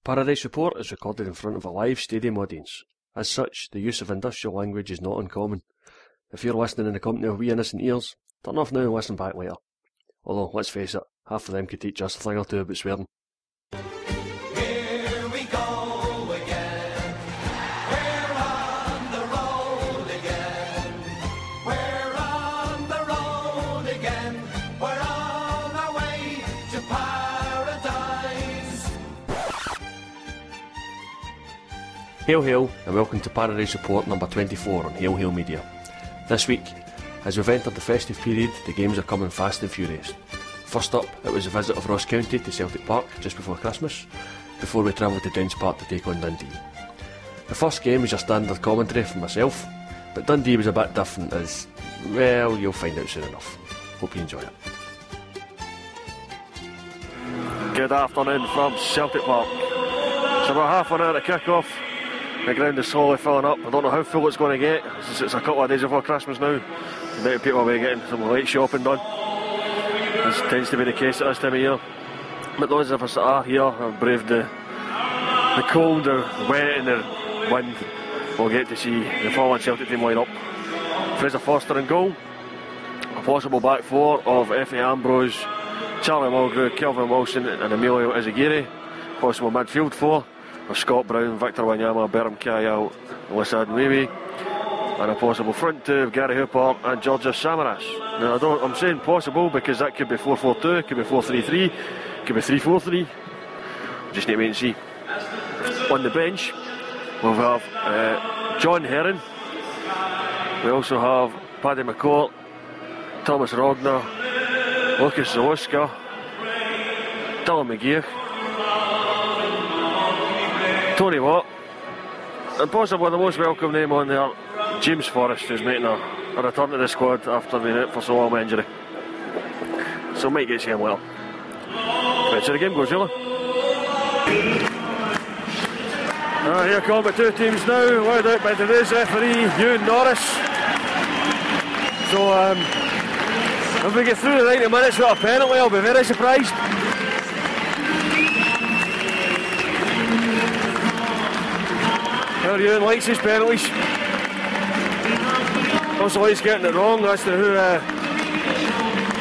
Paradise Report is recorded in front of a live stadium audience. As such, the use of industrial language is not uncommon. If you're listening in the company of wee innocent ears, turn off now and listen back later. Although, let's face it, half of them could teach us a thing or two about swearing. Here we go again. We're on the road again. We're on the road again. We're on our way to paradise. Hail hail and welcome to Paradise Report number 24 on Hail Hail Media. This week, as we've entered the festive period, the games are coming fast and furious. First up, it was a visit of Ross County to Celtic Park just before Christmas, before we travelled to Dens Park to take on Dundee. The first game was your standard commentary from myself, but Dundee was a bit different as, well, you'll find out soon enough. Hope you enjoy it. Good afternoon from Celtic Park. It's about half an hour to kick off. The ground is slowly filling up. I don't know how full it's going to get. It's a couple of days before Christmas now. Maybe people will be getting some late shopping done. This tends to be the case at this time of year. But those of us that are here have braved the cold, the wet and the wind. We'll get to see the fallen Celtic team line up. Fraser Forster in goal. A possible back four of Effie Ambrose, Charlie Mulgrew, Kelvin Wilson and Emilio Izagiri. Possible midfield four of Scott Brown, Victor Wanyama, Berham Kayal, Lissad Mwewe, and a possible front two of Gary Hooper and Georgios Samaras. Now I'm saying possible because that could be 4-4-2, could be 4-3-3, could be 3-4-3. Just need to wait and see. On the bench we'll have John Herron. We also have Paddy McCourt, Thomas Rogner, Lucas Zawoska, Dylan McGeoch, Tony Watt, and possibly the most welcome name on there, James Forrest, who's making a return to the squad after being out for so long with injury. So might get to see him well. Right, so the game goes, really. Here come the two teams now, led out by today's referee, Ewan Norris. So if we get through the 90 minutes without a penalty, I'll be very surprised. Ewan likes his penalties. Also likes getting it wrong as to who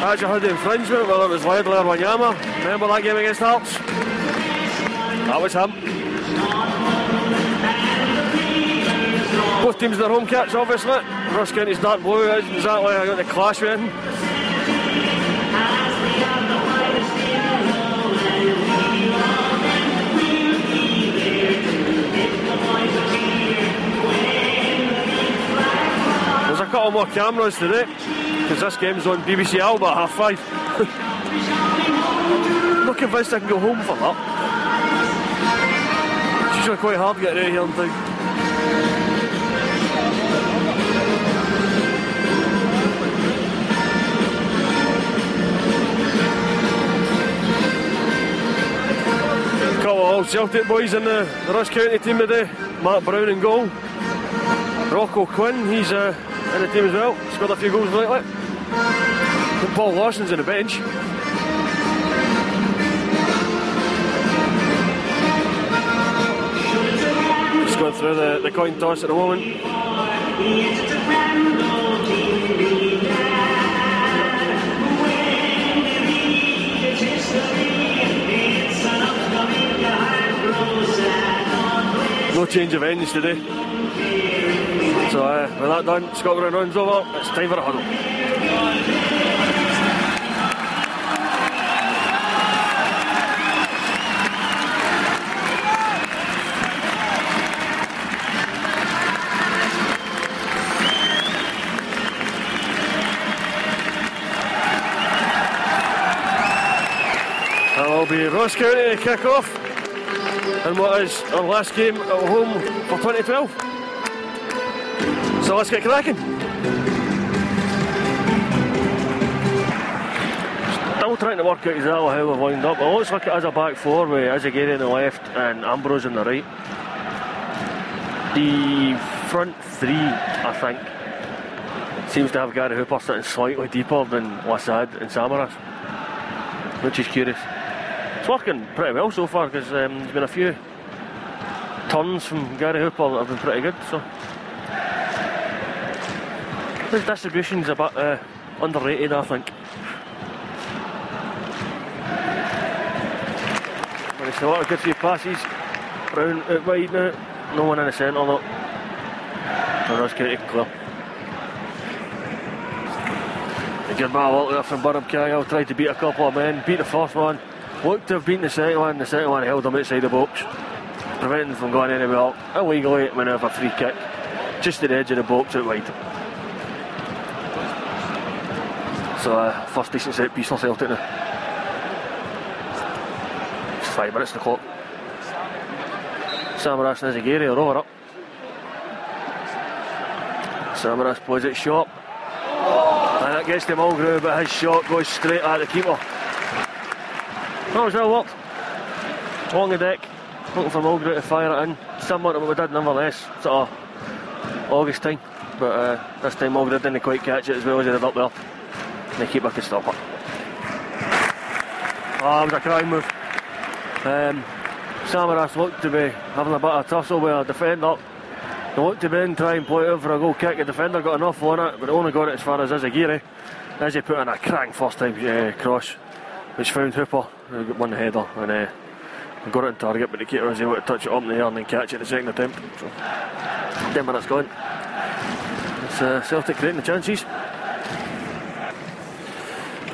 actually had the infringement, whether it was Ledley or Wanyama. Remember that game against Hearts? That was him. Both teams in their home kits, obviously. Ross County's dark blue isn't exactly I got the clash with him. There's a couple more cameras today because this game's on BBC Alba at 5:30. I'm not convinced I can go home for that. It's usually quite hard to get out of here in time. A couple of old Celtic boys in the Ross County team today. Mark Brown in goal. Rocco Quinn, he's in the team as well. Scored a few goals lately. And Paul Lawson's on the bench. Just going through the coin toss at the moment. No change of ends today. So with that done, Scotland runs over, it's time for a huddle. That'll be Ross County to kick off in what is our last game at home for 2012. So let's get cracking. Still trying to work out exactly how we've lined up. It looks like it has a back four with Izagiri on the left and Ambrose on the right. The front three, I think, seems to have Gary Hooper sitting slightly deeper than Lissad and Samaras, which is curious. It's working pretty well so far because there's been a few turns from Gary Hooper that have been pretty good. So his distribution's a bit underrated, I think. Managed to work a good few passes. Brown out wide now. No one in the centre though. And Ross County can clear. A good bit of work there from Burham Kyle. Tried to beat a couple of men. Beat the first one. Looked to have beaten the second one. The second one held him outside the box, preventing him from going anywhere. Illegally when have a free kick. Just at the edge of the box out wide. So first decent set piece for Celtic now. It's 5 minutes to the clock. Samaras and Zagiri are over up. Samaras plays it short. And it gets to Mulgrew, but his shot goes straight at the keeper. That was well worked. Along the deck, looking for Mulgrew to fire it in. Similar to what we did nevertheless, sort of August time. But this time Mulgrew didn't quite catch it as well as he did up there. And the keeper could stop it. Oh, it was a crying move. Samaras looked to be having a bit of tussle with a defender. They looked to be in, try and play it out for a goal kick. The defender got enough on it, but only got it as far as Izagiri. As he put in a crank first time cross, which found Hooper, who won the header, and got it in target, but the keeper was able to touch it up in the air and then catch it the second attempt. So 10 minutes gone. It's Celtic creating the chances.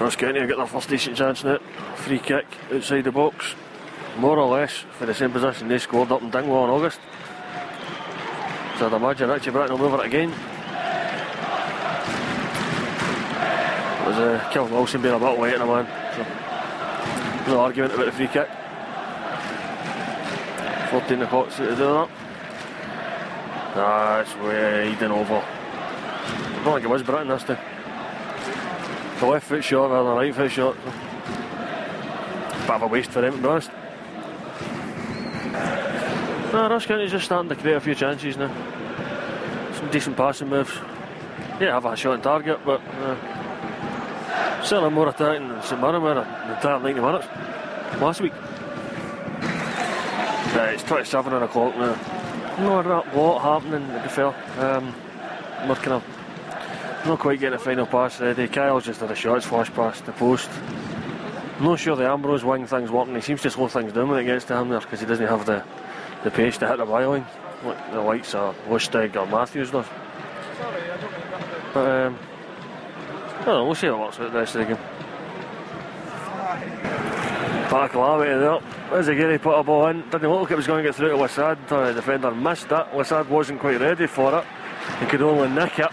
Ross County have got their first decent chance now. Free kick outside the box. More or less for the same position they scored up in Dingwall in August. So I'd imagine Richie Britton will move it again. It was Kevin Wilson being a bit late in the man. So no argument about the free kick. 14 o'clock to do that. Nah, it's way and over. I don't think it was Britton this time. The left foot shot rather than the right foot shot. Bit of a waste for him, to be honest. Nah, Ross County's just starting to create a few chances now. Some decent passing moves. Yeah, have a shot on target, but certainly more attacking than St Mirren were the entire 90 minutes last week. It's 27 o'clock now. Not a lot happening, to be fair. We're kind of not quite getting a final pass ready. Kyle's just had a shot, flash past the post. I'm not sure the Ambrose wing thing's working. He seems to slow things down when it gets to him there because he doesn't have the pace to hit the byline like the likes of Lustig or Matthews does. But I don't know, we'll see how it works out the rest of the game. Bacalavity there. Izagiri put a ball in. Didn't look like it was going to get through to Lassad until the defender missed it. Lassad wasn't quite ready for it. He could only nick it.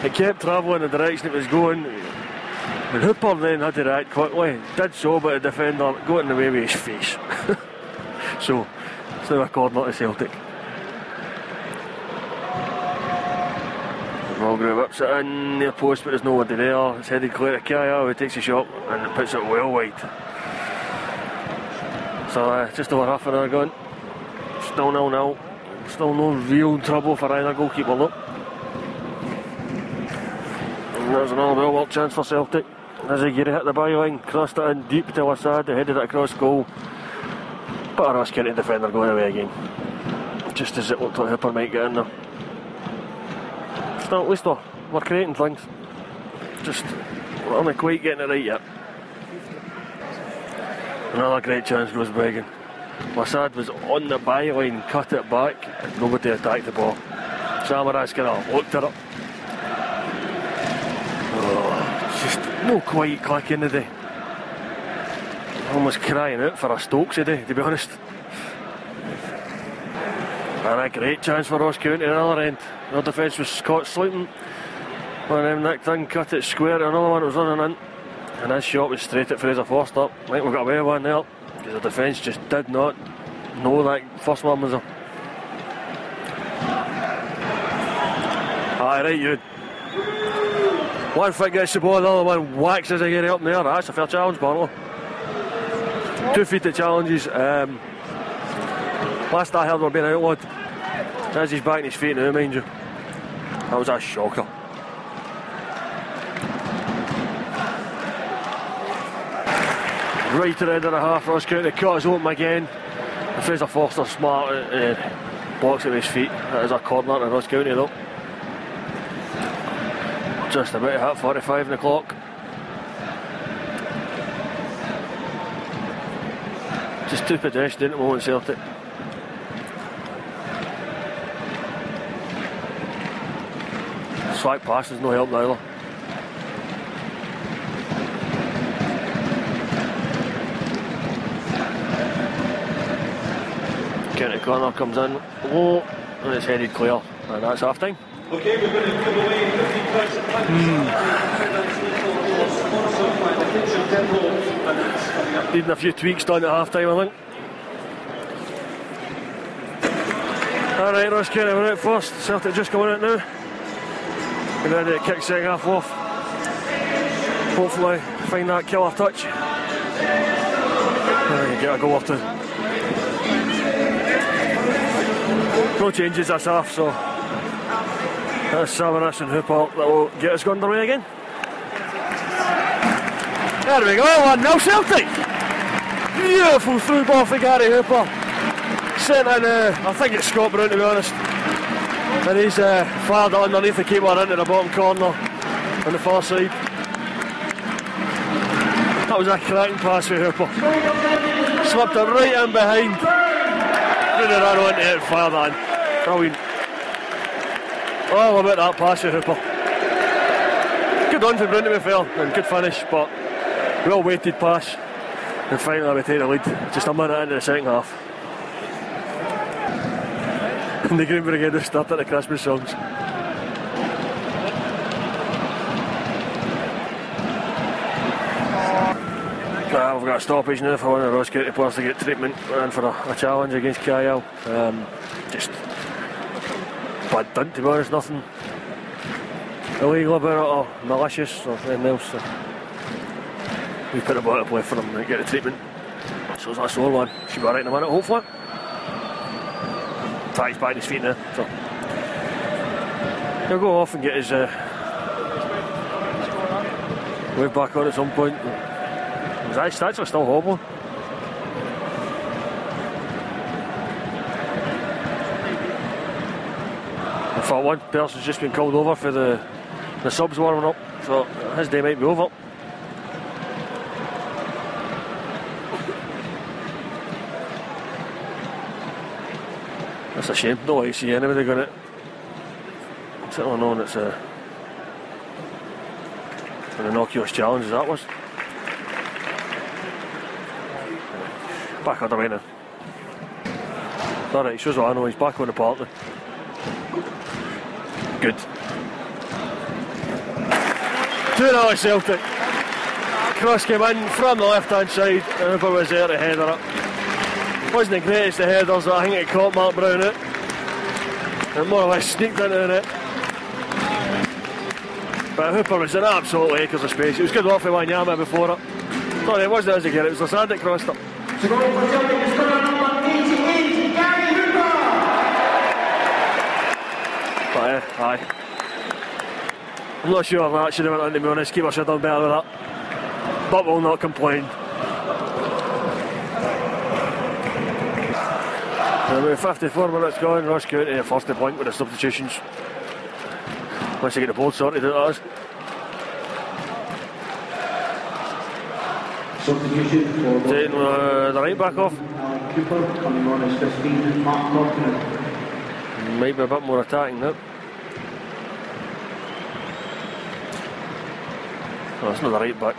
It kept travelling in the direction it was going. And Hooper then had to react quickly. Did so, but the defender got in the way with his face. So it's now a corner to Celtic. Mulgrew whips it in near post, but there's nobody there. It's headed clear to Kaya, who takes a shot and puts it well wide. So just over half an hour gone. Still 0-0. Still no real trouble for either goalkeeper though. And there's another well-worked chance for Celtic. Izagiri hit the byline, crossed it in deep to Lassad, who headed it across goal. But a Ross County defender going away again. Just as it looked like Hooper might get in there. Still, at least we're creating things. Just, we're only quite getting it right yet. Another great chance goes Bregan. Lassad was on the byline, cut it back, and nobody attacked the ball. Samaras kind of looked at it. Just no quite clicking today. Almost crying out for a Stokes today, to be honest. And a great chance for Ross County at the other end. Their defence was caught sleeping. One of them nicked in, cut it square, another one was running in. And his shot was straight at Fraser Forster. I think we got away with one there, because the defence just did not know that first one was there. Aye, right, you. One foot gets the ball, the other one whacks as I get it up in there. That's a fair challenge, Barlow. 2 feet to challenges. Last I heard were being outlawed. As he's back on his feet now, mind you. That was a shocker. Right to the end of the half, Ross County cut us open again. Fraser Forster smart blocks it with his feet. That is a corner to Ross County though. Just about to hit 45 on the clock. Just too pedestrian at the moment, Celtic. Slack pass is no help neither. County corner comes in low and it's headed clear, and that's half time. Okay, we're going to give away 50 points at Needing a few tweaks done at half time, I think. Alright, Ross County went out first. Celtic just coming out now. And ready to kick second half off. Hopefully find that killer touch. And get a goal or two. No changes this half, so that's Savanas and Hooper that will get us going underway again. There we go, 1-0 Celtic! Beautiful through ball for Gary Hooper. Sent in, I think it's Scott Brown to be honest. And he's fired it underneath the keeper into the bottom corner on the far side. That was a cracking pass for Hooper. Slipped it right in behind. Rooney ran on to it and fired it in. Brilliant. All about that pass for Hooper. Good on for Brown to be fair, and good finish, but well weighted pass. And finally we take the lead, just a minute into the second half. And the Green Brigade have started the Christmas songs. We've got a stoppage now for one of the Ross County players to get treatment and for a challenge against Kyle. Just bad done, to be honest, nothing illegal about it or malicious or anything else. So we put a ball to play for him and get the treatment. So it's a sore one. Should be alright in a minute, hopefully. In fact, he's back on his feet now, so he'll go off and get his wave back on at some point. His stats are still hobbling. In fact, one person's just been called over for the subs warming up, so his day might be over. That's a shame. Don't like to see anybody going it. Certainly knowing it's an innocuous challenge as that was. Back underway now. Alright, shows what I know, he's back on the park now. Good. 2-0 Celtic. Cross came in from the left hand side and Hooper was there to header it. Wasn't the greatest of headers, I think it caught Mark Brown out. And more or less sneaked into the net. But Hooper was in absolute acres of space. It was good work for Wanyama before it. Sorry, it wasn't us again, it was Lassard that crossed it. To go for Celtic is number 88, Gary Hooper. But aye. I'm not sure if that should have went on, to be honest. Keeper should have done better with that. But we'll not complain. With 54 minutes gone, Ross County are first to point with the substitutions. Once they get the ball sorted out, that is. Substitution for taking the right back off. Cooper coming on as 15, Mark Corcoran. Might be a bit more attacking now. No, it's not the right back.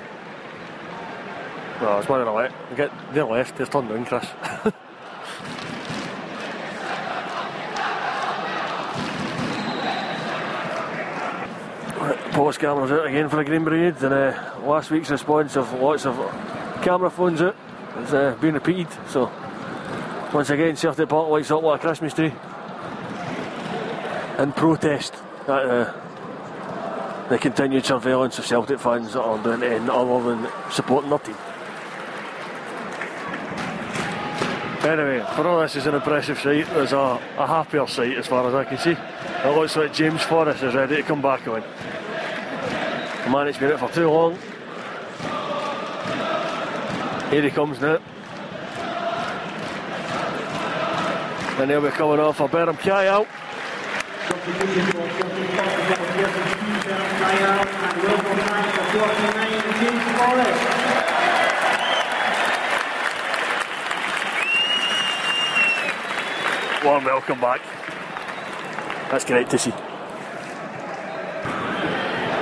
No, it's one on the left. Get their left, they've turned down, Chris. Post cameras out again for the Green Brigade, and last week's response of lots of camera phones out is being repeated. So once again, Celtic Park lights up like a Christmas tree in protest at the continued surveillance of Celtic fans that are doing anything other than supporting their team. Anyway, for all this is an impressive sight, there's a happier sight as far as I can see. It looks like James Forrest is ready to come back on. The man has been out for too long. Here he comes now. And they'll be coming off for Berham Kyle. Substitution for 44 and Wilson Knight for 49 James Forrest. Warm welcome back. That's great to see.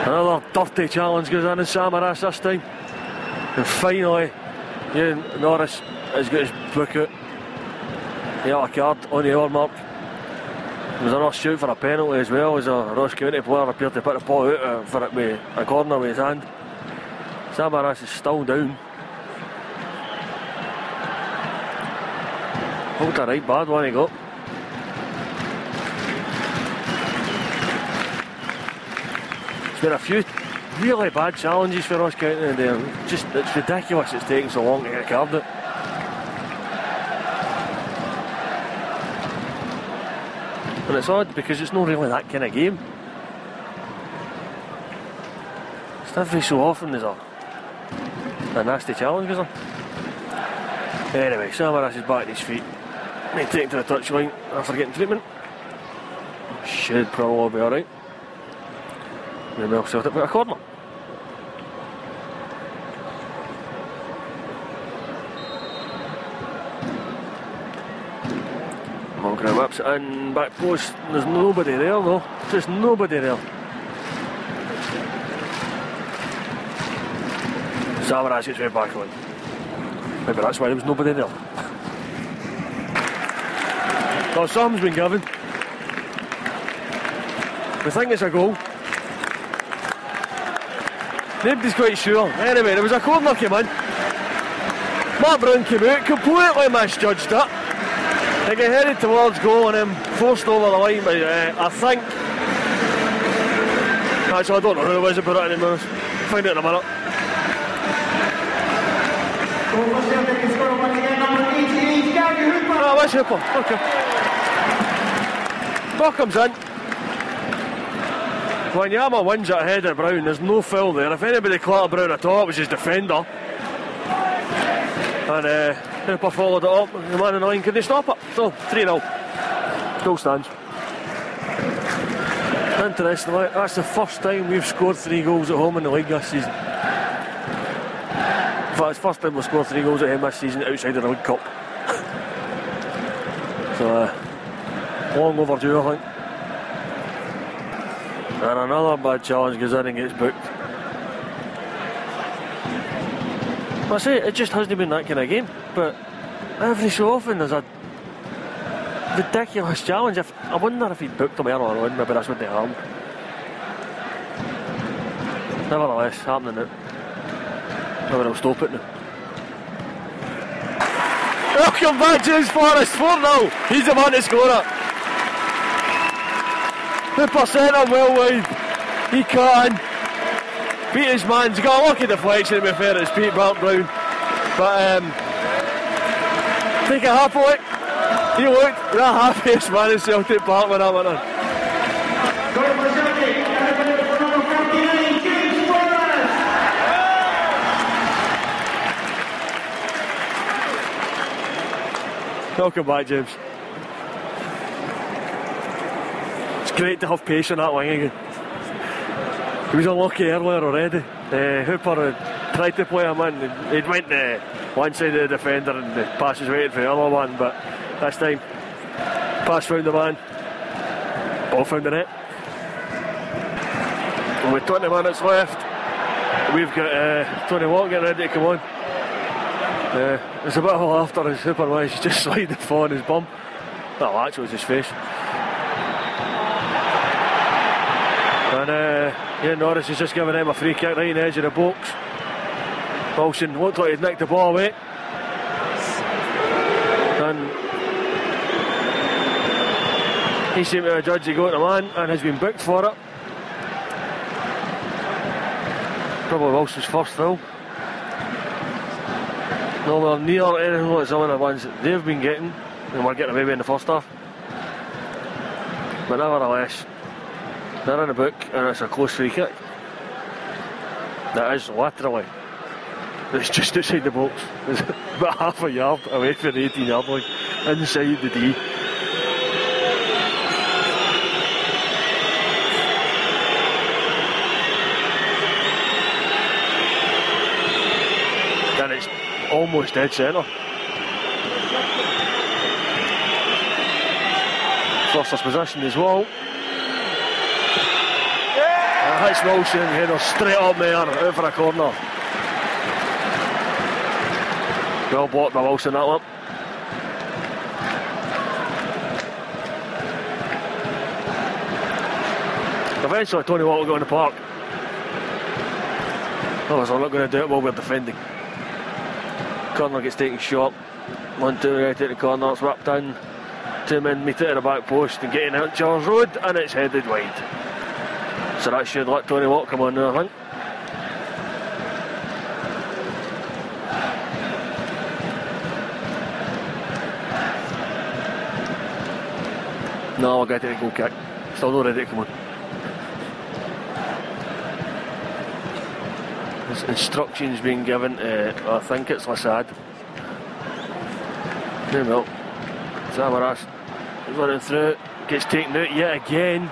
Another dirty challenge goes on in Samaras this time. And finally, Norris has got his book out. Yellow card on the hour mark. There was another shoot for a penalty as well, as a Ross County player appeared to put the ball out for it with a corner with his hand. Samaras is still down. Hold a right bad one he got. There's been a few really bad challenges for Ross County and it's ridiculous it's taking so long to get a card out. And it's odd because it's not really that kind of game. It's every so often there's a nasty challenge goes on. Anyway, Samaras is back at his feet. May take to the touchline after getting treatment. Should probably be alright. Maybe I'll set it with a corner. Mulgrew whips it in, back post. There's nobody there though. Just nobody there. Samaras gets way back on. Maybe that's why there was nobody there. Well, something's been given. We think it's a goal. Nobody's quite sure. Anyway, there was a corner came in. Mark Brown came out, completely misjudged it. He got headed towards goal and then forced over the line, but I think... Actually, I don't know who it was that put it in anymore. Find out in a minute. Oh, that's Hooper. Okay. Ball comes in. When Yama wins it ahead of Brown, there's no foul there. If anybody clattered Brown at all, it was his defender. And Hooper followed it up. The man in the line couldn't stop it. So, 3-0. Goal stands. Interestingly, that's the first time we've scored 3 goals at home in the league this season. In fact, it's the first time we've scored 3 goals at home this season outside of the League Cup. So, long overdue, I think. And another bad challenge goes in and gets booked. I say, it just hasn't been that kind of game, but every so often there's a ridiculous challenge. I wonder if he'd booked them earlier on, maybe that's what they harmed. Nevertheless, happening now. Maybe I'll stop it now. Welcome back, James Forrest, 4-0. He's the man to score it. Hooper sent him well wide. He cut in. Beat his man. He's got a lucky deflection to be fair at his feet, Mark Brown. But take a half of it. He looked the happiest man in Celtic Park when that went on. Welcome back, James. It's great to have pace on that wing again. He was unlucky earlier already. Hooper had tried to play him in. He'd went to one side of the defender and the pass was waiting for the other one, but this time, pass found the man. Ball found the net. And with 20 minutes left, we've got Tony Watt getting ready to come on. There's a bit of a laughter as Hooper was just sliding the fall on his bum. Well, actually it was his face. And Norris has just given him a free kick right in the edge of the box. Wilson looked like he'd nicked the ball away. And he seemed to judge the go to man and has been booked for it. Probably Wilson's first foul. Nowhere near anything like some of the ones that they've been getting, and we're getting maybe in the first half. But nevertheless, they're in the book and it's a close free kick. That is literally, it's just outside the box. It's about half a yard away from the 18-yard line, inside the D. almost dead centre. First position as well. That hits Wilson, header straight up there, out for a corner. Well blocked by Wilson, that one. Eventually Tony Watt will go in the park. Otherwise I'm not going to do it while we're defending. Corner gets taken short. 1-2 right at the corner, it's wrapped in. 2 men meet it at the back post and getting out Charles Road, and it's headed wide. So that should let Tony Watt come on now, I think. No, we'll get it a goal kick. Still not ready to come on. There's instructions being given to, I think it's Lassad. There we go. Samaras is running through, gets taken out yet again.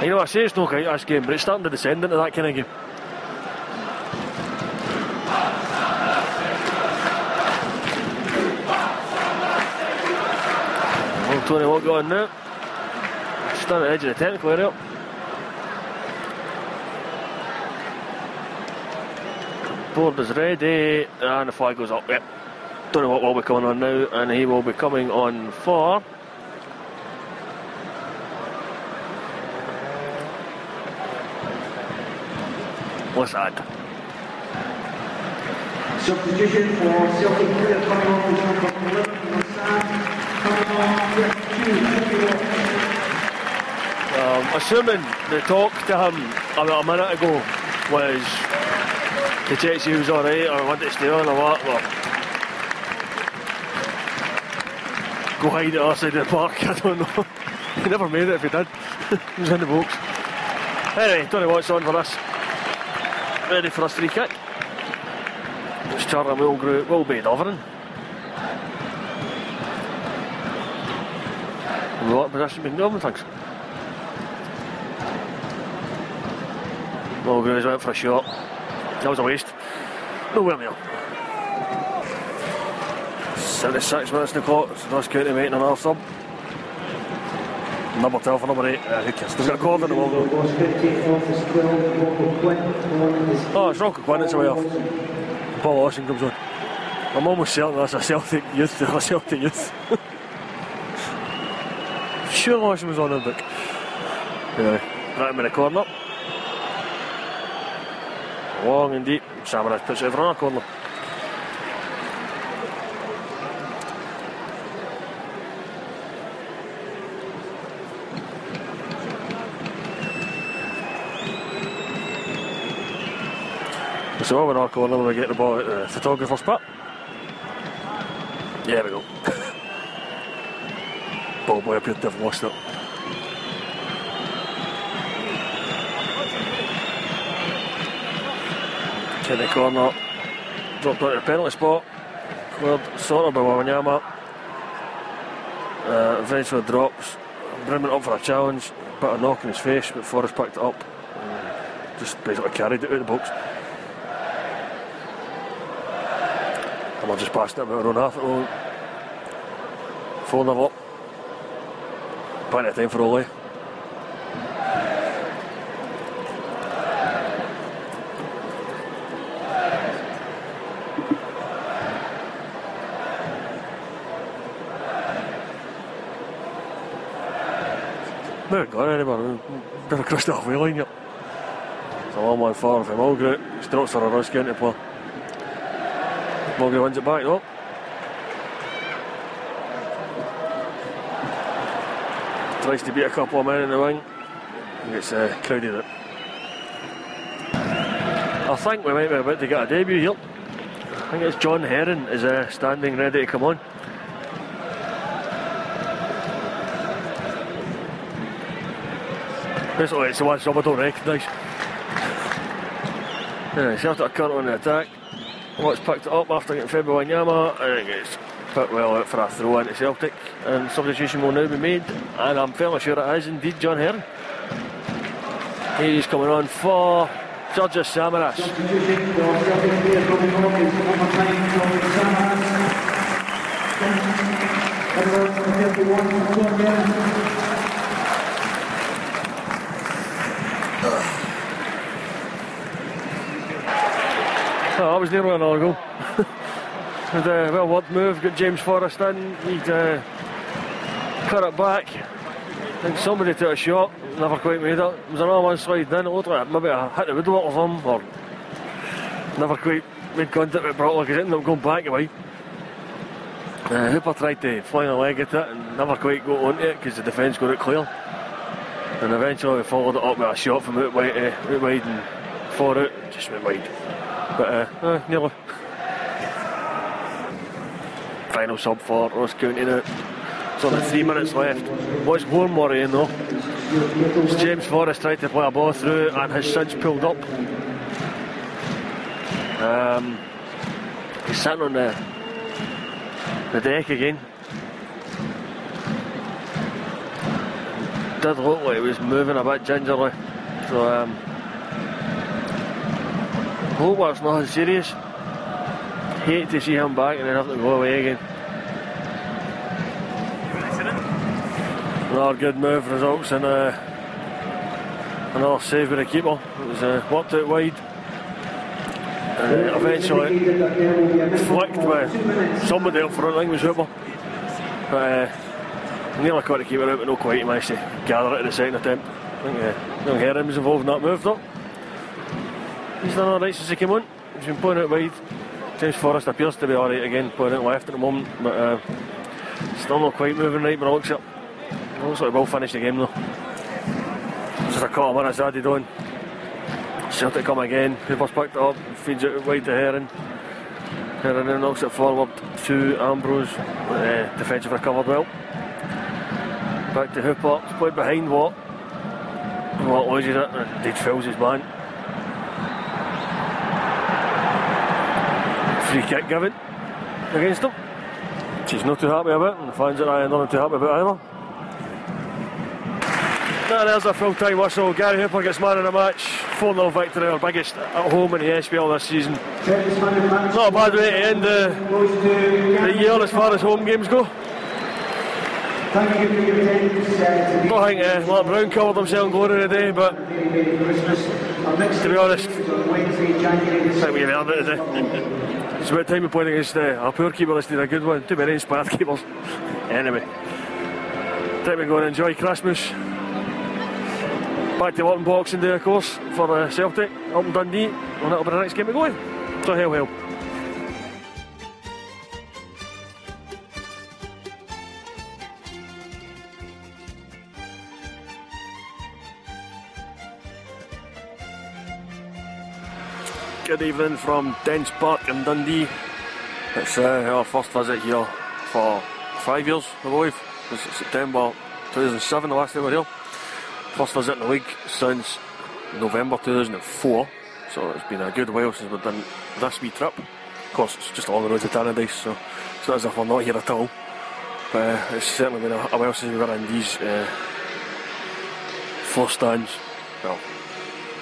You know, I say it's no kite this game, but it's starting to descend into that kind of game. Well, Tony Watt got on now. Still at the edge of the technical area. Board is ready, and the flag goes up. Yep. Tony Watt will be coming on now, and he will be coming on for Lassad. Substitution for Celtic player coming on is number 11, Lassad, coming on 32. Assuming the talk to him about a minute ago was to check if he was alright or wanted to stay on or what, well, go hide at the other side of the park, I don't know. He never made it if he did. He was in the box. Anyway, Tony Watt's on for this. Ready for this free kick. It's Charlie will be Dovering. What position being given, thanks. Mulgrew's went for a shot. That was a waste. Nowhere near. 76 minutes in the clock. So Ross County making another sub. Number 12 for number 8. Who cares? There's got a corner in the world. Oh, it's Rocco Quinn, it's a way off. Paul Austin comes on. I'm almost certain that's a Celtic youth. Sure Austin was on the book. Anyway, right him in the corner. Long and deep. Samaras puts it over on a corner. So over in our corner we get the ball at the photographer's pit. There we go. Ball boy appeared to have lost it. In the corner, dropped out of the penalty spot, cleared sort of by Wanyama. Eventually drops, bringing it up for a challenge, bit of knock in his face, but Forrest picked it up, just basically carried it out of the box. And we're just passing it about our own half at the moment. 4-0 up. Plenty of time for Ole. We haven't got anywhere, been across the halfway line yet. It's a long one far from Mulgrew. He drops for a Ross County player. Mulgrew wins it back though. Tries to beat a couple of men in the wing. He gets crowded out. I think we might be about to get a debut here. I think it's John Herron is standing ready to come on. Basically it's the one sub I don't recognise. Anyway, Celtic are currently on the attack. Watt's picked it up after getting fed by Wanyama, and it gets put well out for a throw into Celtic, and substitution will now be made, and I'm fairly sure it is indeed John Herron. He's coming on for Georges Samaras. Substituting for Celtic player Robin Hawke is one more time from Samaras. Number 51 from Colombia. Oh, that was nearly another goal. With a well worked move, got James Forrest in, he'd cut it back. I think somebody took a shot, never quite made it. It was another one slide in, it looked like maybe I hit the woodwork or something, or never quite made contact with Brockler because it ended up going back away. Hooper tried to fling a leg at it and never quite got onto it because the defence got it clear. And eventually we followed it up with a shot from out wide and far out, just went wide. But nearly. Final sub for Ross County now. It's only 3 minutes left. What's more worrying though is James Forrest tried to play a ball through and has since pulled up. He's sitting on the deck again. Did look like he was moving a bit gingerly. So hope that's nothing serious. Hate to see him back and then have to go away again. Another good move results in another save with the keeper. It was worked out wide. And eventually flicked with somebody up front, I think it was Hooper. But nearly caught the keeper out, but not quite. He managed to gather it in the second attempt. I think young Heron was involved in that move though. He's done alright since he came on. He's been playing out wide. James Forrest appears to be alright again, playing out left at the moment, but still not quite moving right by the looks of it. Looks like we'll finish the game though. Just a couple of minutes added on. Celtic come again, Hooper's picked it up, feeds it wide to Heron. Heron then knocks it forward to Ambrose. Defensive recovered well. Back to Hooper, it's played behind Watt. Watt loses it and Deed fills his man. Free kick given against him. She's not too happy about it, and the fans at Iron not too happy about it either. And there's a full-time whistle. Gary Hooper gets man of the match. 4-0 victory, our biggest at home in the SPL this season. Not a bad way to end the year as far as home games go. I don't think Mark Brown covered himself in glory today, but to be honest, I think we've earned it today. It's about time we played against a poor keeper instead of a good one. Too many inspired keepers. Anyway, time to go and enjoy Christmas. Back to work on Boxing Day, of course, for Celtic up in Dundee, and that'll be the next game to go in. So hell. Good evening from Dens Park in Dundee. It's our first visit here for 5 years, I believe. It was September 2007, the last time we were here. First visit in the league since November 2004, so it's been a good while since we've done this wee trip. Of course, it's just along the road to Tannadice, so it's not as if we're not here at all. But it's certainly been a while since we were in these 4 stands, well,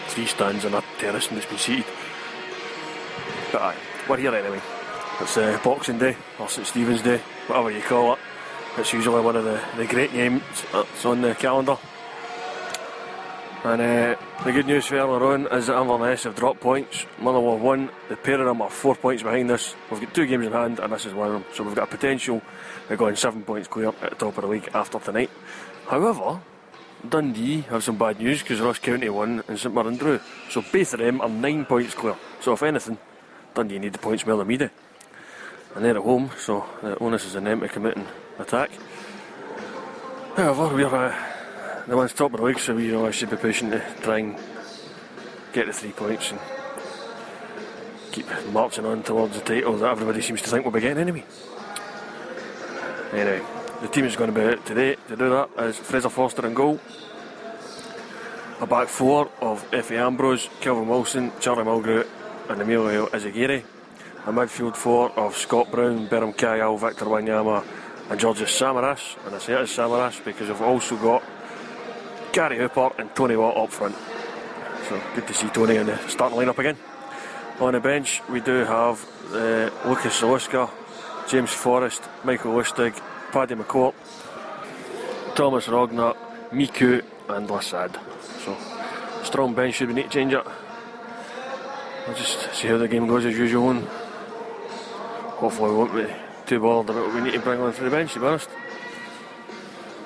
3 stands and a terrace that's been seated. But aye, we're here anyway. It's Boxing Day, or St Stephen's Day, whatever you call it. It's usually one of the great games that's on the calendar. And the good news for earlier on is that Inverness have dropped points. Motherwell have won. The pair of them are 4 points behind us. We've got 2 games in hand and this is one of them. So we've got a potential of going 7 points clear at the top of the league after tonight. However, Dundee have some bad news because Ross County won and St Mirren drew. So both of them are 9 points clear. So if anything, Dundee need the points more than we do. And they're at home, so the onus is on them to come out and attack. However, we're the one's top of the league, so we should be pushing to try and get the 3 points and keep marching on towards the title that everybody seems to think we'll be getting anyway. Anyway, the team is going to be out today to do that is Fraser Forster in goal, a back 4 of Effie Ambrose, Kelvin Wilson, Charlie Mulgrew and Emilio Izagiri, a midfield 4 of Scott Brown, Berham Kayal, Victor Wanyama and Georges Samaras, and I say it is Samaras because we've also got Gary Hooper and Tony Watt up front. So good to see Tony in the starting lineup again. On the bench we do have Lucas Zaloska, James Forrest, Michael Lustig, Paddy McCourt, Thomas Rogner, Miku and Lassad. So strong bench should we need to change it. We'll just see how the game goes as usual, and hopefully we won't be too bothered about what we need to bring on for the bench, to be honest.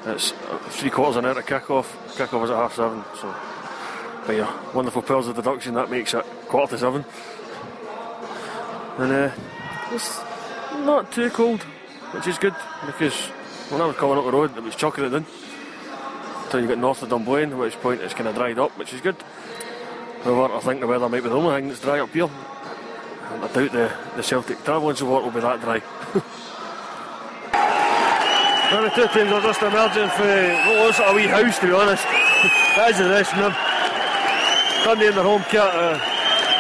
It's 3/4 an hour to kick-off. Kick-off is at 7:30, so by your wonderful powers of deduction that makes it 6:45. And it's not too cold, which is good, because when I was coming up the road it was chucking it in until you get north of Dunblane, at which point it's kind of dried up, which is good. However, I think the weather might be the only thing that's dry up here. And I doubt the Celtic travelling support will be that dry. Now the two teams are just emerging from what looks like a wee house, to be honest. That is the dressing room. Dundee in their home kit,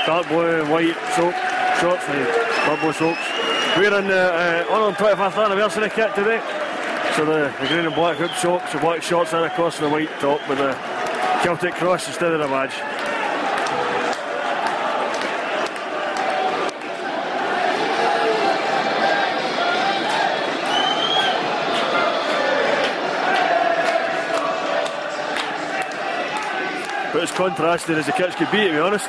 dark blue and white shorts and purple socks. We're in the 125th anniversary kit today. So the green and black hoop socks, the black shorts and across the white top with the Celtic cross instead of the badge. But as contrasted as the kits could be, to be honest.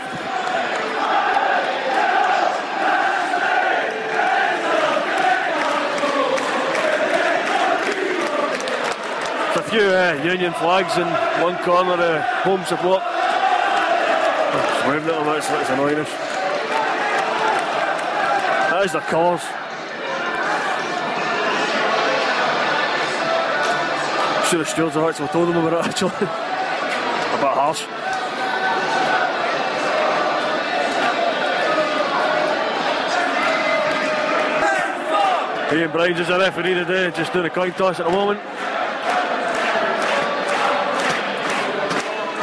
There's a few Union flags in one corner of home support. Just waving at them, that's annoying us. That is their colours. I'm sure the stewards have actually told them about it, actually. A bit harsh. Ian Brines is a referee today, just doing a coin toss at the moment.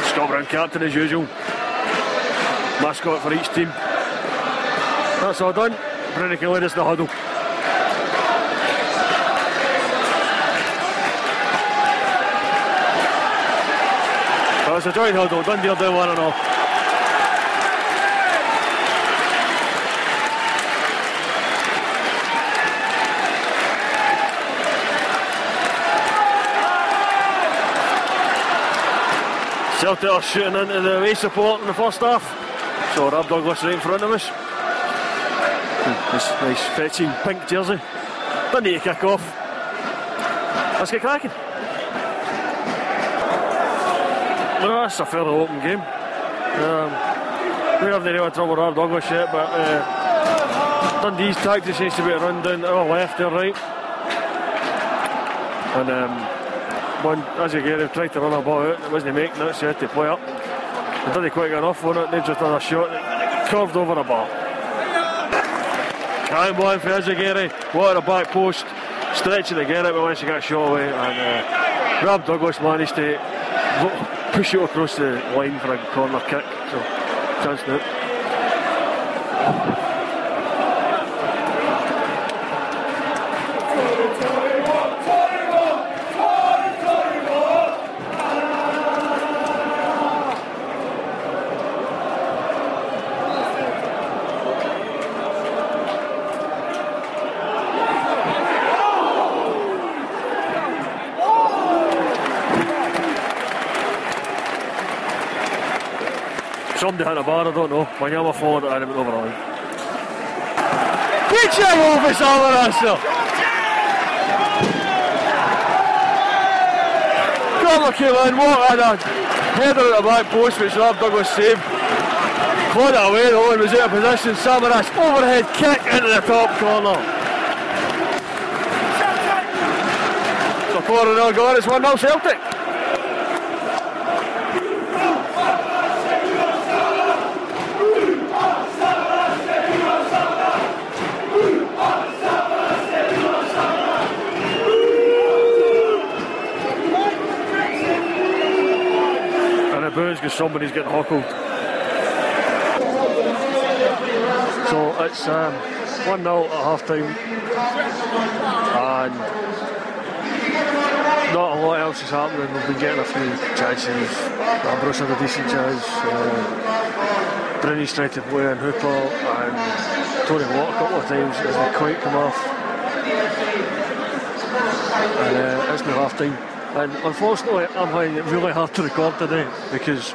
Scott Brown captain as usual. Mascot for each team. That's all done. Brennan can lead us in the huddle. Well, it's a joint huddle. Dundee are doing 1-0. Celtic are shooting into the away support in the first half. So Rob Douglas right in front of us. Nice fetching pink jersey. Dundee to kick off. Let's get cracking. No, it's a fairly open game. We haven't really trouble with Rob Douglas yet, but Dundee's tactics seems to be to run down to our left or right. And as you get, they've tried to run a ball out, it wasn't making it, so you had to play up. They didn't quite get enough on it, they just done a shot that curved over the bar. Time ball in for Izagiri, water the back post, stretching to get it, but once he got shot away, and Rob Douglas managed to push it across the line for a corner kick, so chance now. Somebody hit a bar, I don't know. Wanyama forward and it went over the line. Good job over Samaras! Corner came in, what a header at the back post which Rob Douglas saved. Clawed it away, the one was out of position. Samaras overhead kick into the top corner. So 4-0 gone, it's 1-0 Celtic. Boos because somebody's getting hockled. So it's 1-0 at half time, and not a lot else is happening. We've been getting a few chances. Ambrose had a decent chance. Brynny's tried to play in Hooper and Tony Watt a couple of times. It hasn't quite come off. And it's my half time. And unfortunately, I'm finding it really hard to record today because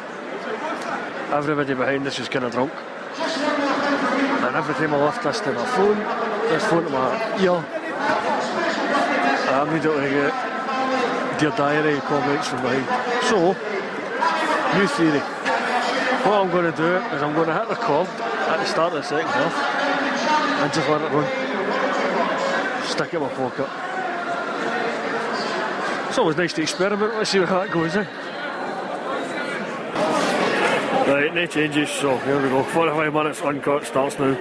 everybody behind us is kind of drunk. And every time I lift this to my phone, this phone to my ear, I immediately get Dear Diary comments from behind. So, new theory. What I'm going to do is I'm going to hit record at the start of the second half and just let it run. Stick it in my pocket. It's always nice to experiment. Let's see how that goes, eh? Right, no changes, so here we go. 45 minutes uncut, starts now.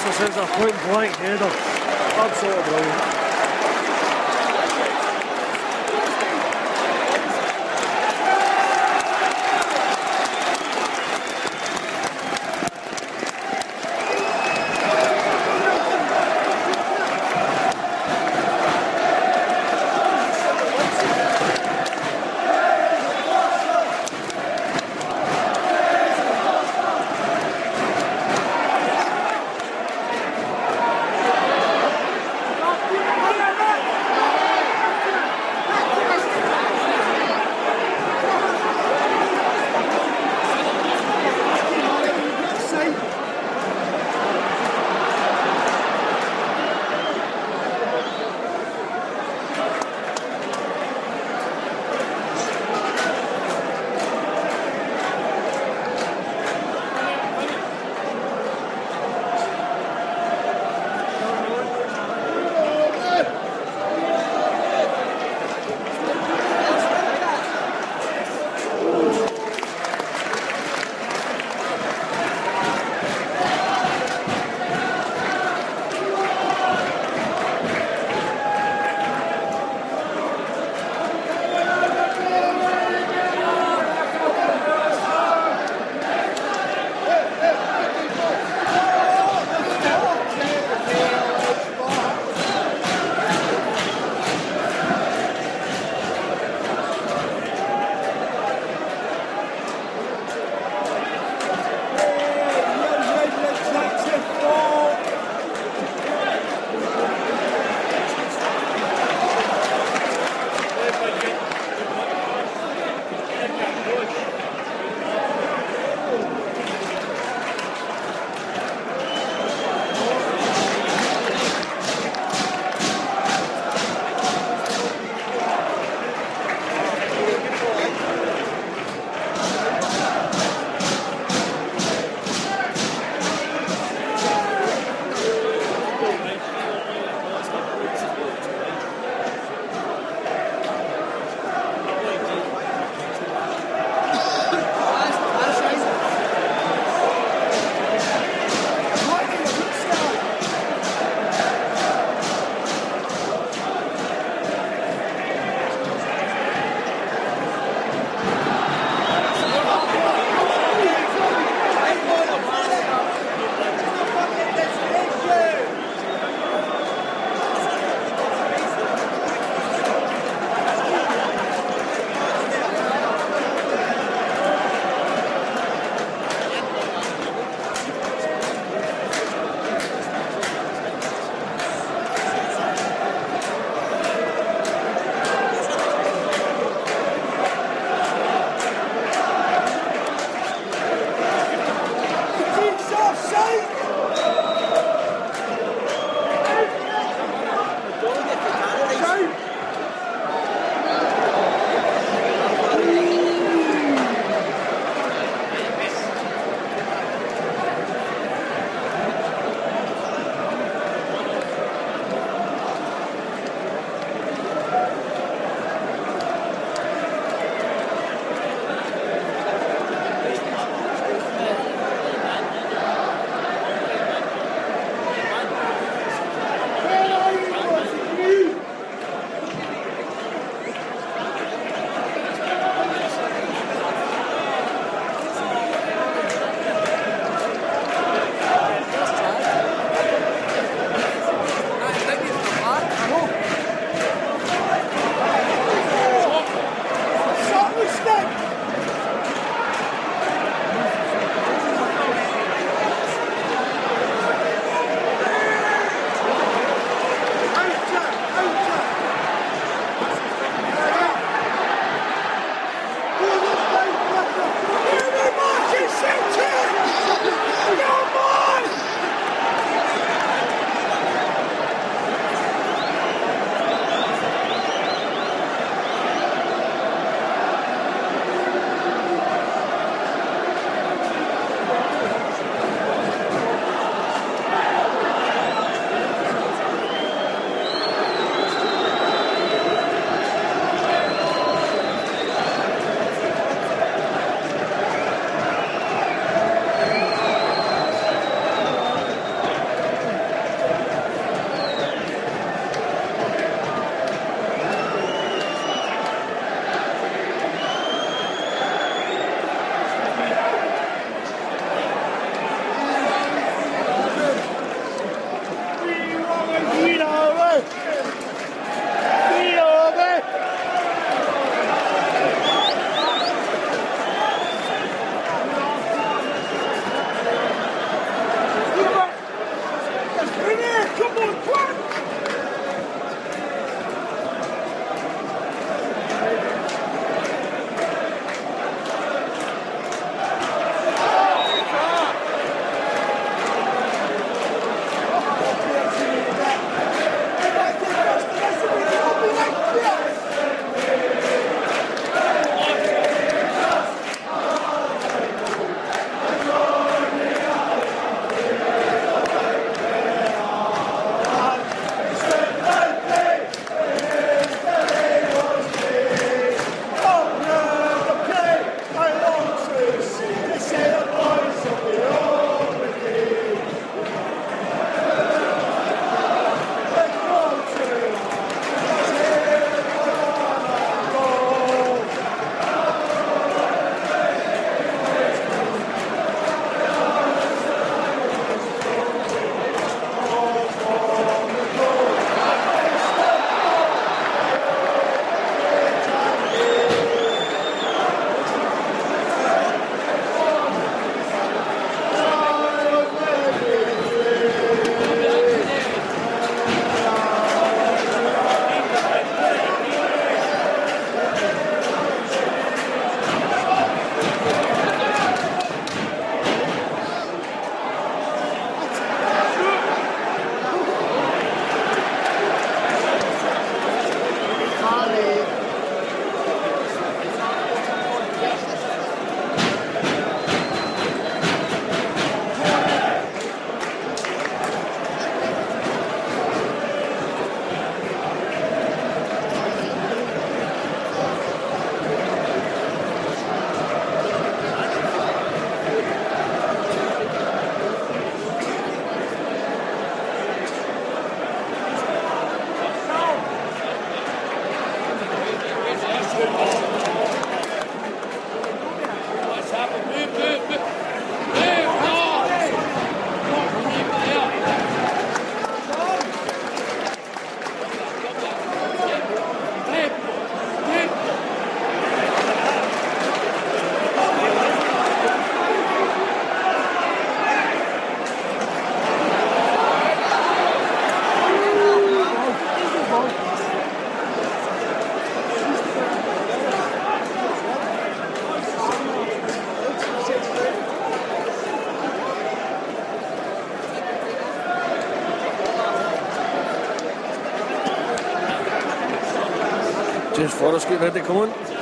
This is a point blank header. Absolutely brilliant. James Forrest getting ready to come on.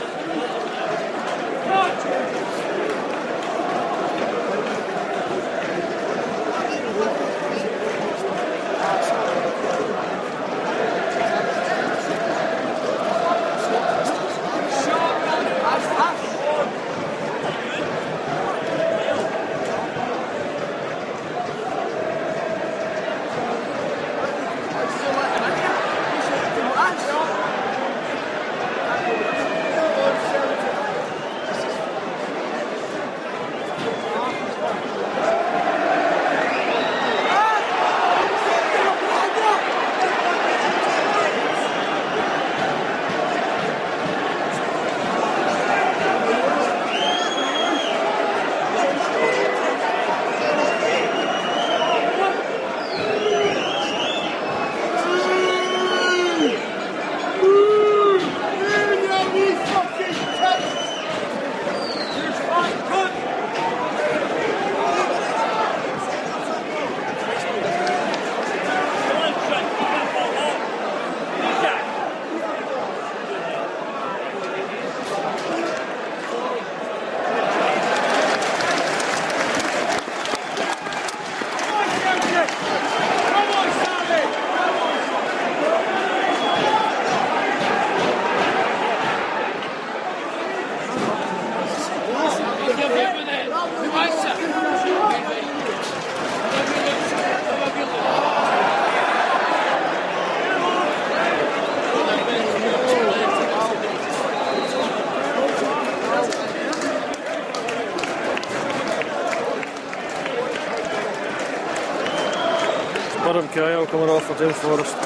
Kyle coming off for James Forrest.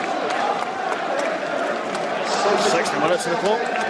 60 minutes in the clock.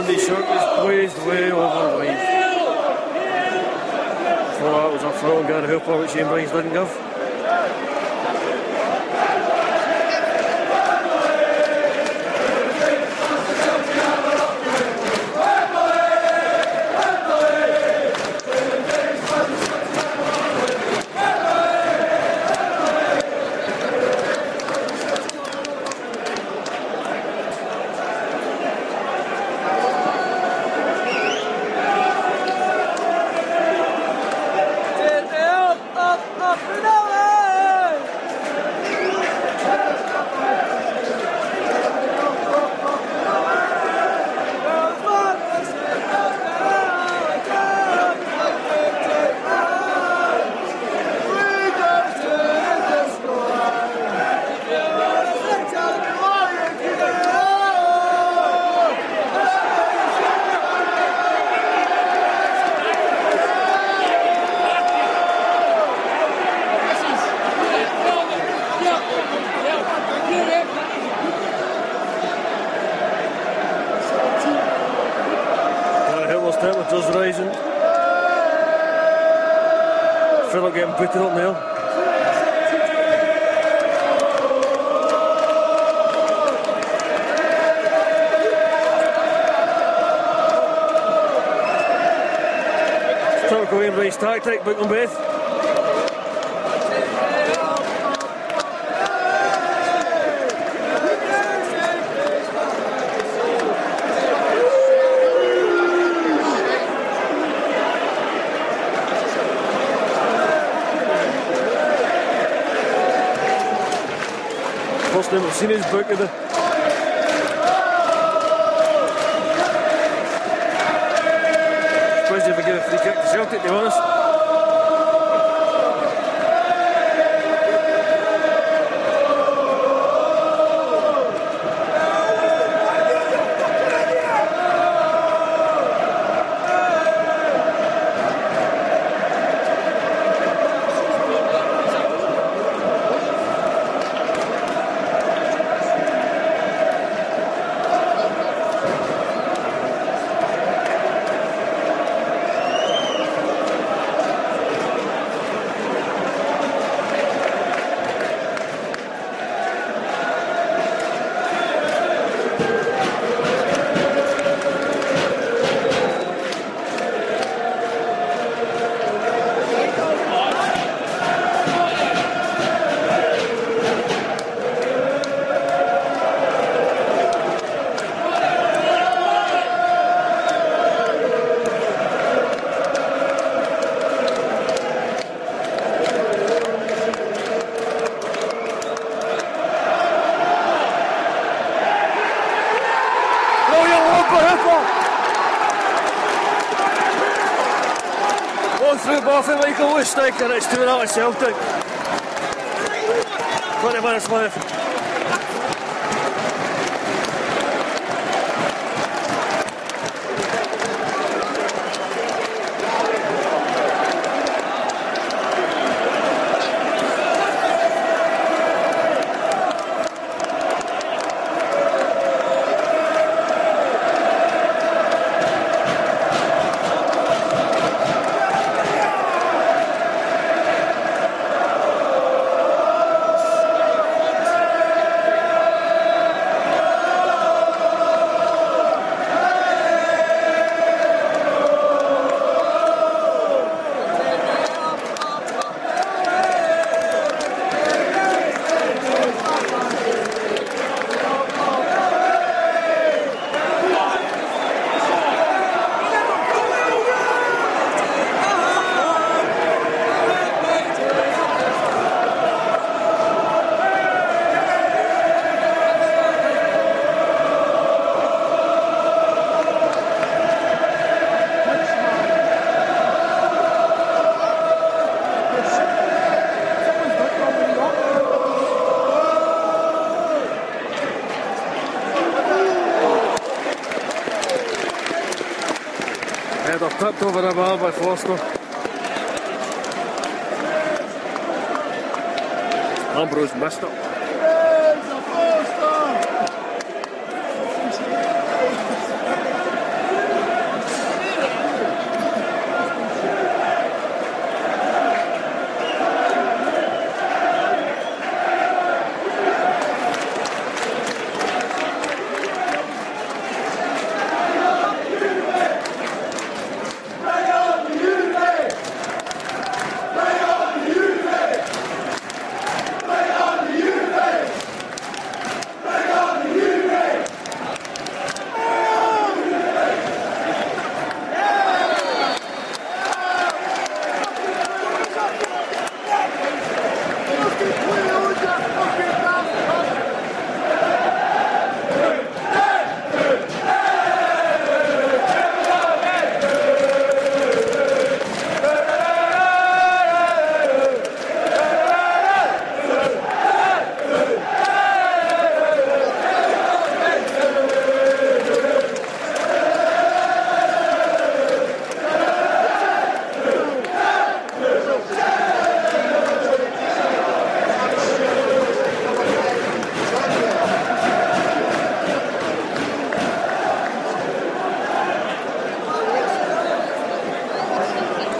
the shot was blazed way over wide. Before that was a full Gary Hooper which Shane Brines didn't give. Temperatures rising. Feel like getting booted up now. Typical Wayne Brines tactic, book them both. First time I've seen his book of the surprised if I give a free kick to Celtic, to be honest. Through ball for Michael Lewis striker, it's 2-0 to Celtic. 20 minutes left. Header tipped over the bar by Foster. Ambrose missed it.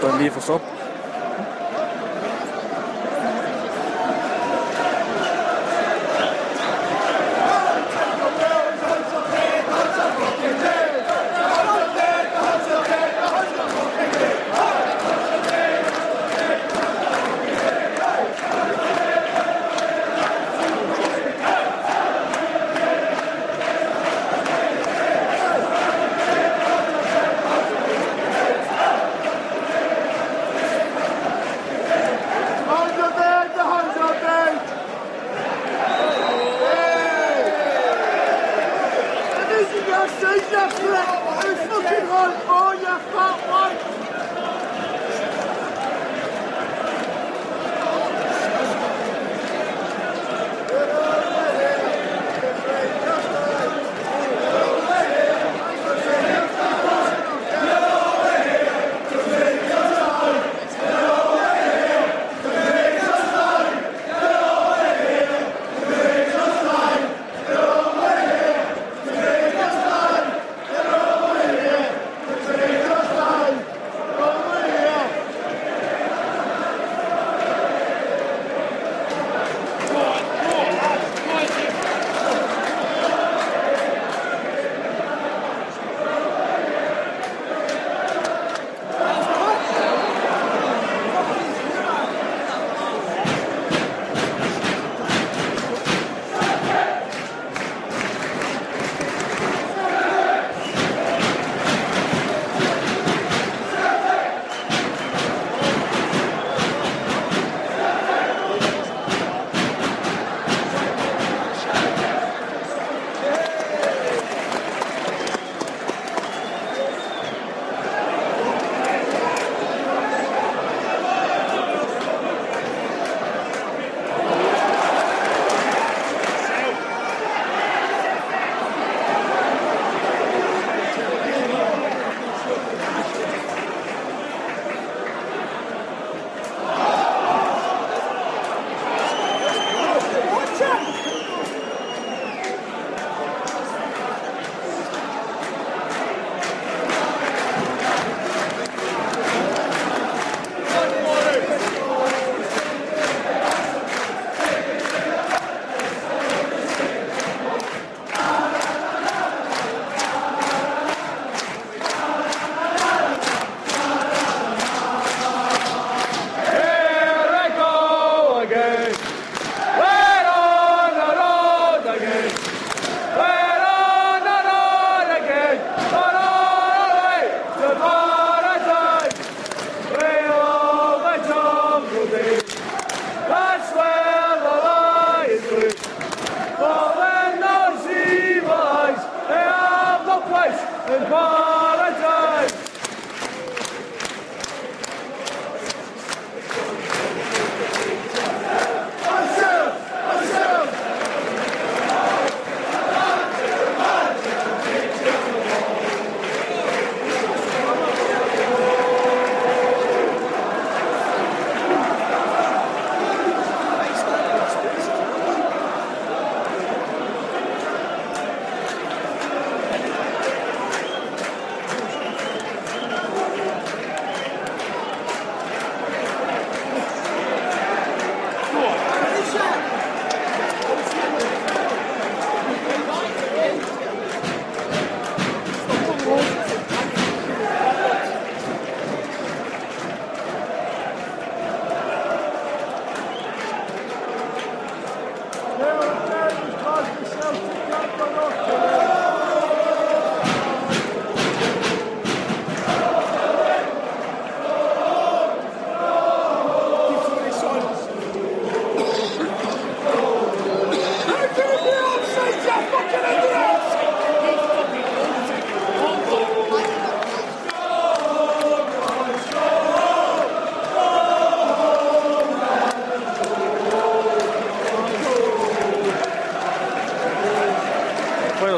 Dundee for sub.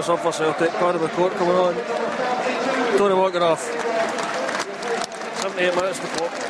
Up for Celtic, part of the court coming on. Tony walking off. 78 minutes to the clock.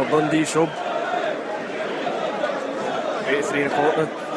Dundee sub. 83 o'clock now.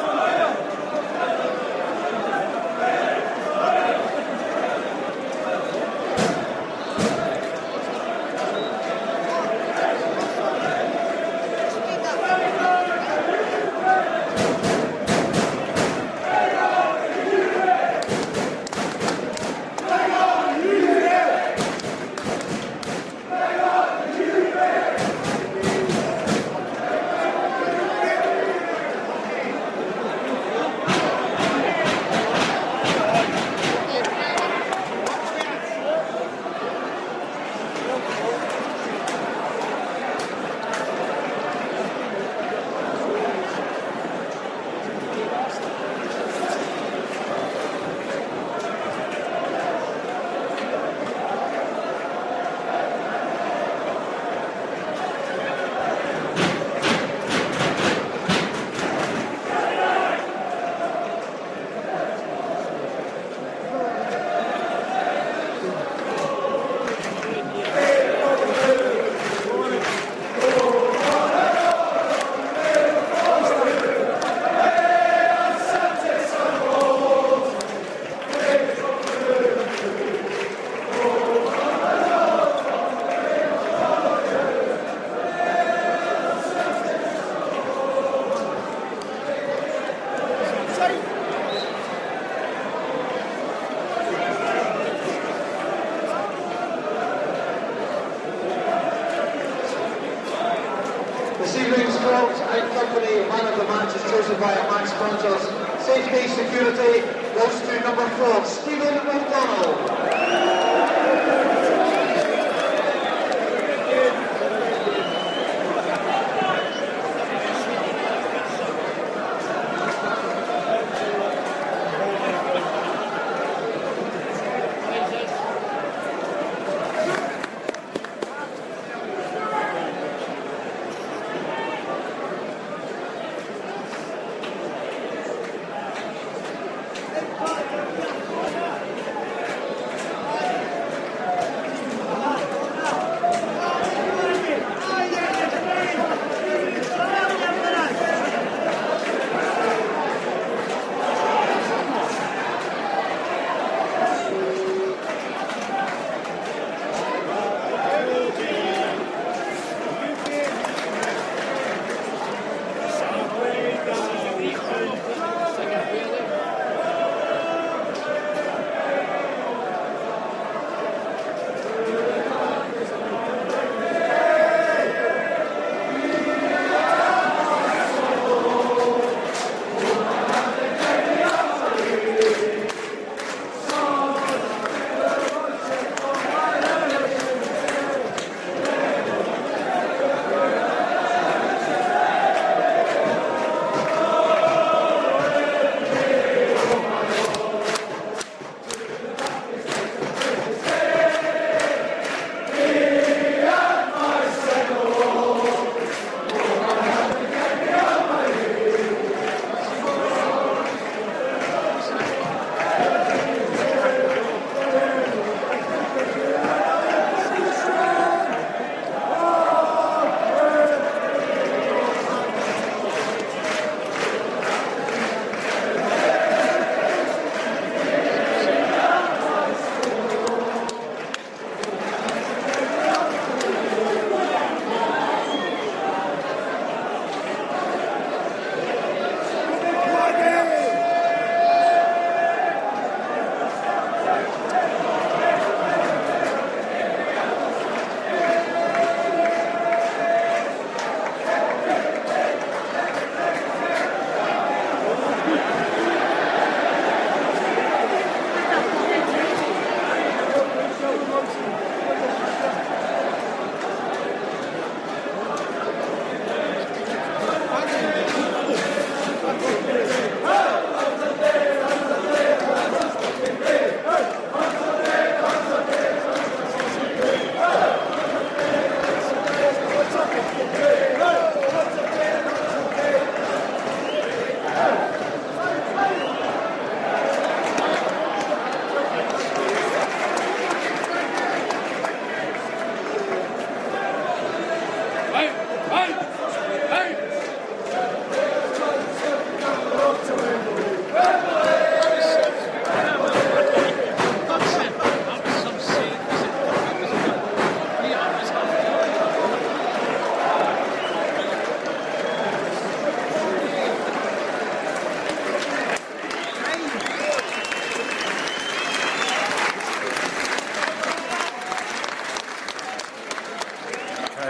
This evening's sports out company man of the match is chosen by our match sponsors. Safety security goes to number 4, Stephen O'Donnell.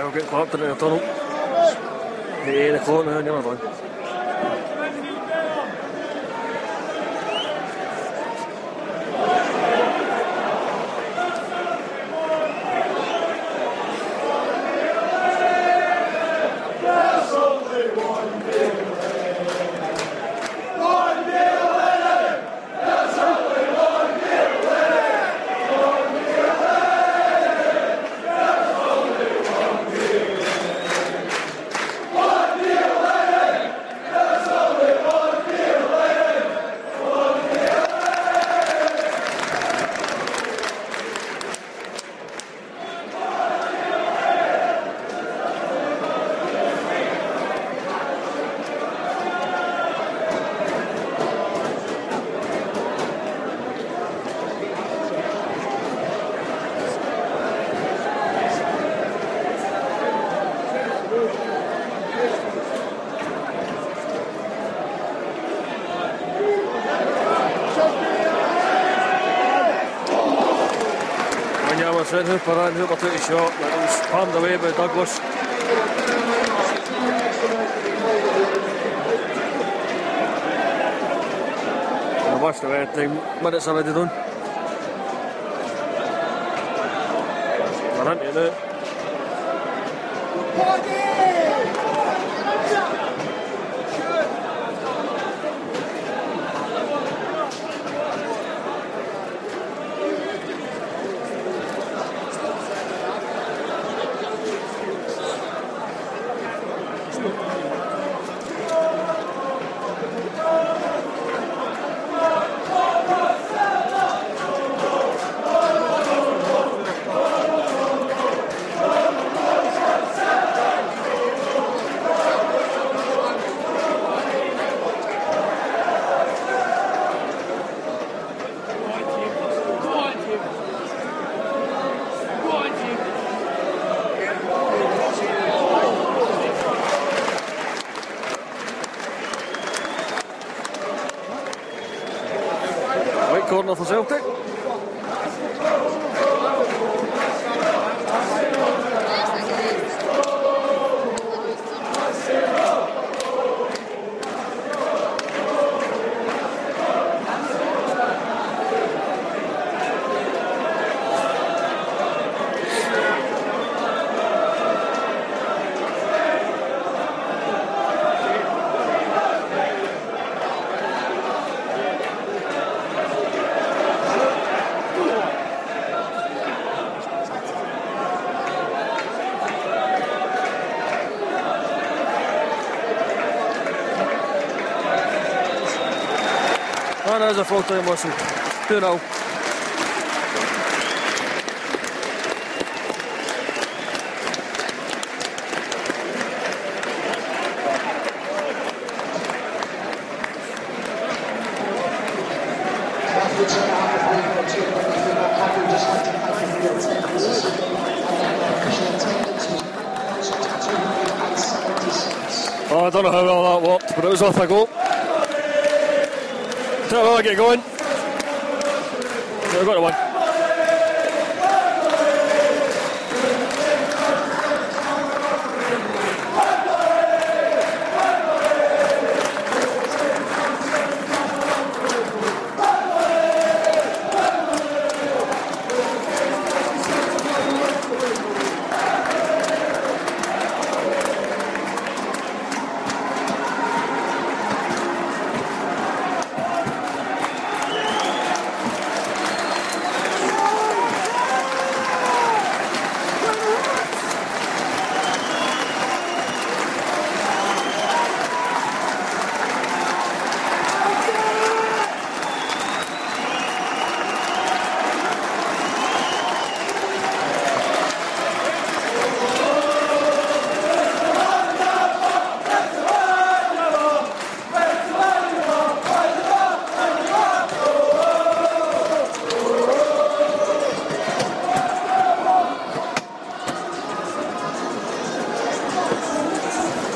we'll get clapped into the tunnel. 8 o'clock now, never done. In Hooper and Hooper took a shot, but it was palmed away by Douglas. The worst of it, 10 minutes already done. We're into it now. Corner for Celtic. And there's a full-time whistle. 2-0. Oh, I don't know how well that worked, but it was off I go. Tell me, get going. We've got to win.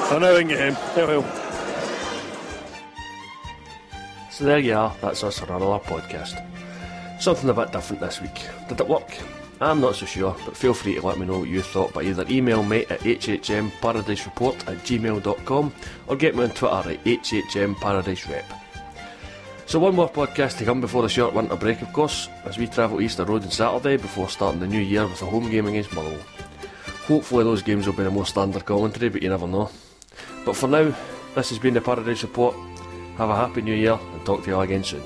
I know in game. So there you are, that's us for another podcast. Something a bit different this week. Did it work? I'm not so sure, but feel free to let me know what you thought by either email mate at hhmparadisereport@gmail.com or get me on Twitter at hhmparadiserep. So one more podcast to come before the short winter break, of course, as we travel Easter Road on Saturday before starting the new year with a home game against Motherwell. Hopefully those games will be a more standard commentary, but you never know. But for now, this has been the Paradise Report. Have a happy new year and talk to you all again soon.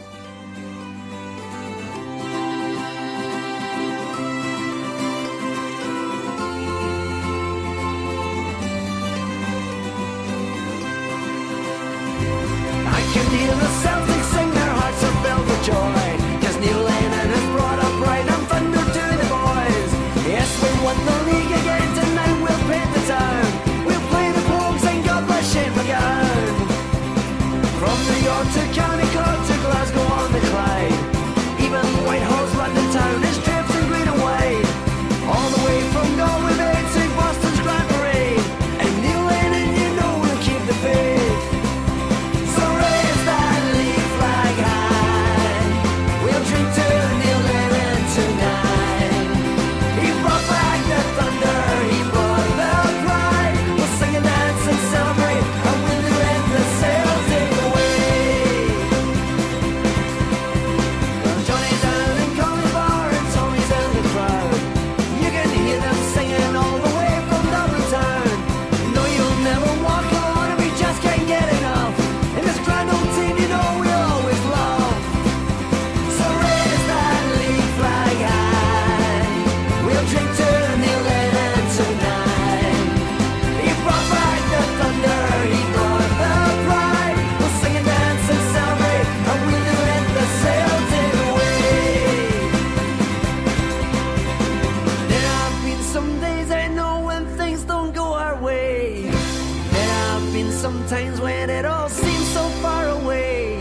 Sometimes when it all seems so far away,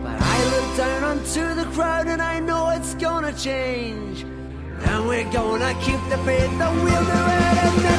but I look down onto the crowd and I know it's gonna change. And we're gonna keep the faith that we'll do it.